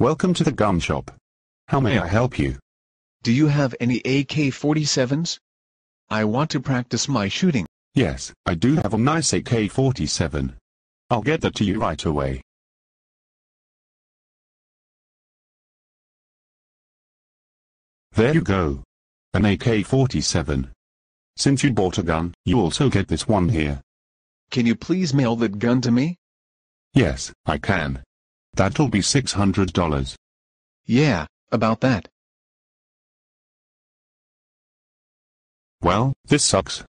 Welcome to the gun shop. How may I help you? Do you have any AK-47s? I want to practice my shooting. Yes, I do have a nice AK-47. I'll get that to you right away. There you go. An AK-47. Since you bought a gun, you also get this one here. Can you please mail that gun to me? Yes, I can. That'll be $600. Yeah, about that. Well, this sucks.